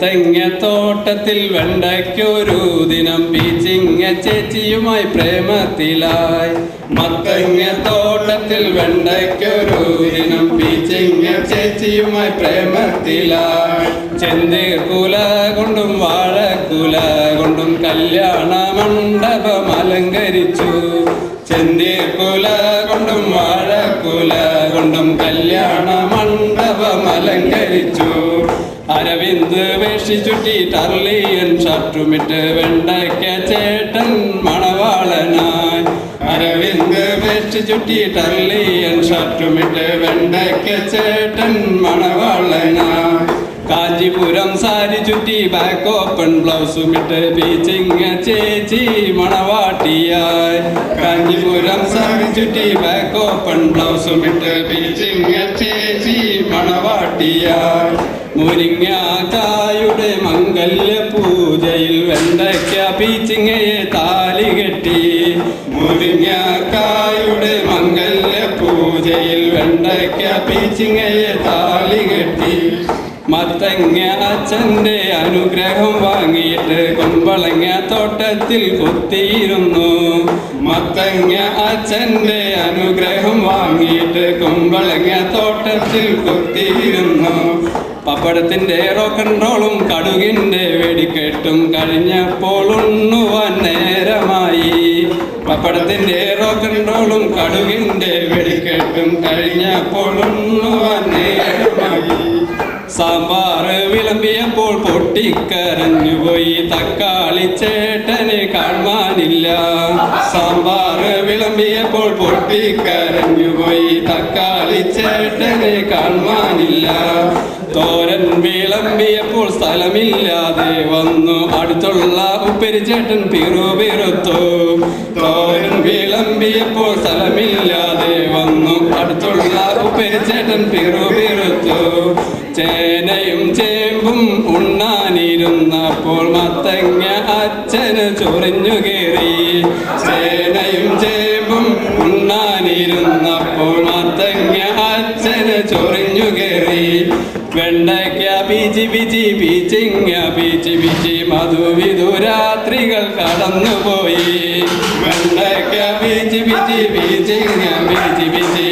തെങ്ങത്തോട്ടത്തിൽ വെണ്ടയ്ക്കൊരു ദിനം പീച്ചിങ്ങ ചേച്ചിയുമായി പ്രേമത്തിലായി. മത്തങ്ങത്തോട്ടത്തിൽ വെണ്ടയ്ക്കൊരു ദിനം പീച്ചിങ്ങ ചേച്ചിയുമായി പ്രേമത്തിലായി. ചെന്തീർക്കുല കൊണ്ടും വാഴക്കുല കൊണ്ടും കല്യാണ മണ്ഡപം അലങ്കരിച്ചു. ചെന്തീർക്കുല കൊണ്ടും വാഴക്കുല കൊണ്ടും കല്യാണ മണ്ഡപം അലങ്കരിച്ചു. അരവിന്ദ് വേഷി ചുറ്റി ടർലിയൻ ഷർട്ടുമിട്ട് വെണ്ടയ്ക്ക ചേട്ടൻ മണവാളനായി. അരവിന്ദ് വേഷി ചുറ്റി ടർലിയൻ ഷർട്ടുമിട്ട് വെണ്ടയ്ക്ക ചേട്ടൻ മണവാളനായി. കാഞ്ചിപുരം സാരി ചുറ്റി ബാക്ക് ഓപ്പൺ ബ്ലൗസുമിട്ട് പീച്ചിങ്ങ ചേച്ചി മണവാട്ടിയായി. കാഞ്ചിപുരം സാരി ചുറ്റി ബാക്ക് ഓപ്പൺ ബ്ലൗസുമിട്ട് പീച്ചിങ്ങ ചേച്ചി മണവാട്ടിയായി. മുരിങ്ങാക്കായുടെ മംഗല്യ പൂജയിൽ വെണ്ടയ്ക്ക പീച്ചിങ്ങയെ താലി കെട്ടി. മുരിങ്ങാക്കായുടെ മംഗല്യ പൂജയിൽ വെണ്ടയ്ക്ക പീച്ചിങ്ങയെ താലി കെട്ടി. മത്തങ്ങ അച്ഛൻ്റെ അനുഗ്രഹം വാങ്ങിയിട്ട് കുമ്പളങ്ങ തോട്ടത്തിൽ കുത്തിയിരുന്നു. മത്തങ്ങ അച്ഛൻ്റെ അനുഗ്രഹം വാങ്ങിയിട്ട് കുമ്പളങ്ങ തോട്ടത്തിൽ കുത്തിയിരുന്നു. പപ്പടത്തിൻ്റെ റോക്കൻറോളും കടുകിൻ്റെ വെടിക്കെട്ടും കഴിഞ്ഞപ്പോൾ ഉണ്ണുവാൻ നേരമായി. പപ്പടത്തിൻ്റെ റോക്കൻറോളും കടുകിൻ്റെ വെടിക്കെട്ടും കഴിഞ്ഞപ്പോൾ ഉണ്ണുവാൻ നേരമായി. സാമ്പാർ വിളമ്പിയപ്പോൾ പൊട്ടിക്കരഞ്ഞുപോയി, തക്കാളി ചേട്ടനെ കാണാനില്ല. സാമ്പാർ വിളമ്പിയപ്പോൾ പൊട്ടിക്കരഞ്ഞുപോയി, തക്കാളി ചേട്ടനെ കാണാനില്ല. തോരൻ വിളമ്പിയപ്പോൾ സ്ഥലമില്ലാതെ വന്നു, അടുത്തുള്ള ഉപ്പേരി ചേട്ടൻ പിറുപിറുത്തു. തോരൻ വിളമ്പിയപ്പോൾ സ്ഥലമില്ലാതെ വന്നു, അടുത്തുള്ള ഉപ്പേരി ചേട്ടൻ പിറുപിറുത്തു. ചേനയും ചേമ്പും ഉണ്ണാനിരുന്നപ്പോൾ മത്തങ്ങ അച്ഛന് ചൊറിഞ്ഞു കയറി. ചേനയും ചേമ്പും ഉണ്ണാനിരുന്നപ്പോൾ മത്തങ്ങ അച്ഛന് ചൊറിഞ്ഞു കയറി. വെണ്ടയ്ക്ക പീച്ചി പീച്ചി പീച്ചിങ്ങ പീച്ചി പീച്ചി മധുവിധുരാത്രികൾ കടന്നുപോയി. വെണ്ടയ്ക്ക പീച്ചി പീച്ചി പീച്ചിങ്ങ പീച്ചി പീച്ചി